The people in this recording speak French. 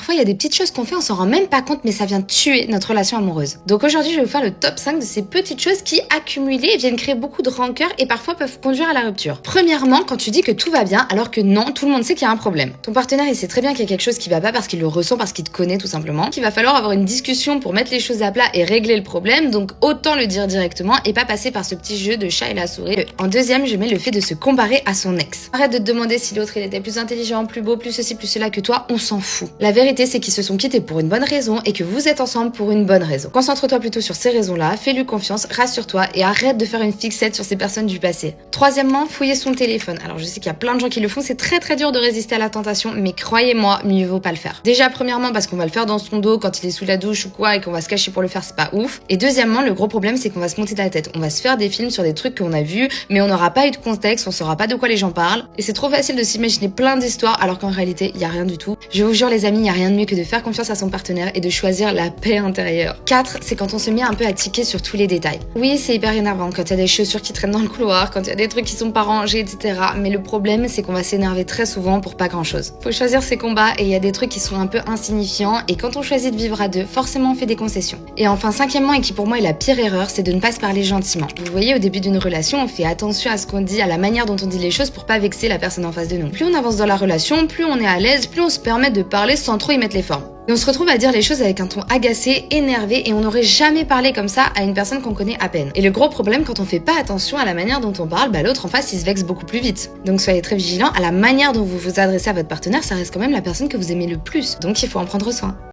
parfois il y a des petites choses qu'on fait, on s'en rend même pas compte, mais ça vient tuer notre relation amoureuse. Donc aujourd'hui, je vais vous faire le top 5 de ces petites choses qui, accumulées, viennent créer beaucoup de rancœur et parfois peuvent conduire à la rupture. Premièrement, quand tu dis que tout va bien, alors que non, tout le monde sait qu'il y a un problème. Ton partenaire, il sait très bien qu'il y a quelque chose qui va pas parce qu'il le ressent, parce qu'il te connaît tout simplement, qu'il va falloir avoir une discussion pour mettre les choses à plat et régler le problème, donc autant le dire directement et pas passer par ce petit jeu de chat et la souris. En deuxième, je mets le fait de se comparer à son ex. Arrête de te demander si l'autre il était plus intelligent, plus beau, plus ceci, plus cela que toi, on s'en fout. La vérité, c'est qu'ils se sont quittés pour une bonne raison et que vous êtes ensemble pour une bonne raison. Concentre-toi plutôt sur ces raisons-là, fais-lui confiance, rassure-toi et arrête de faire une fixette sur ces personnes du passé. Troisièmement, fouiller son téléphone. Alors je sais qu'il y a plein de gens qui le font, c'est très dur de résister à la tentation, mais croyez-moi, mieux vaut pas le faire. Déjà, premièrement, parce qu'on va le faire dans son dos quand il est sous la douche ou quoi et qu'on va se cacher pour le faire, c'est pas ouf. Et deuxièmement, le gros problème, c'est qu'on va se monter la tête. On va se faire des films sur des trucs qu'on a vus, mais on n'aura pas eu de contexte, on saura pas de quoi les gens parlent. Et c'est trop facile de s'imaginer plein d'histoires alors qu'en réalité, il y a rien du tout. Je vous jure les amis, il y a rien de mieux que de faire confiance à son partenaire et de choisir la paix intérieure. 4, c'est quand on se met un peu à tiquer sur tous les détails. Oui, c'est hyper énervant quand il y a des chaussures qui traînent dans le couloir, quand il y a des trucs qui sont pas rangés, etc. Mais le problème, c'est qu'on va s'énerver très souvent pour pas grand chose. Faut choisir ses combats et il y a des trucs qui sont un peu insignifiants et quand on choisit de vivre à deux, forcément on fait des concessions. Et enfin, cinquièmement et qui pour moi est la pire erreur, c'est de ne pas se parler gentiment. Vous voyez, au début d'une relation, on fait attention à ce qu'on dit, à la manière dont on dit les choses pour pas vexer la personne en face de nous. Plus on avance dans la relation, plus on est à l'aise, plus on se permet de parler sans trop y mettre les formes. Et on se retrouve à dire les choses avec un ton agacé, énervé et on n'aurait jamais parlé comme ça à une personne qu'on connaît à peine. Et le gros problème, quand on fait pas attention à la manière dont on parle, l'autre en face il se vexe beaucoup plus vite. Donc soyez très vigilants à la manière dont vous vous adressez à votre partenaire, ça reste quand même la personne que vous aimez le plus. Donc il faut en prendre soin.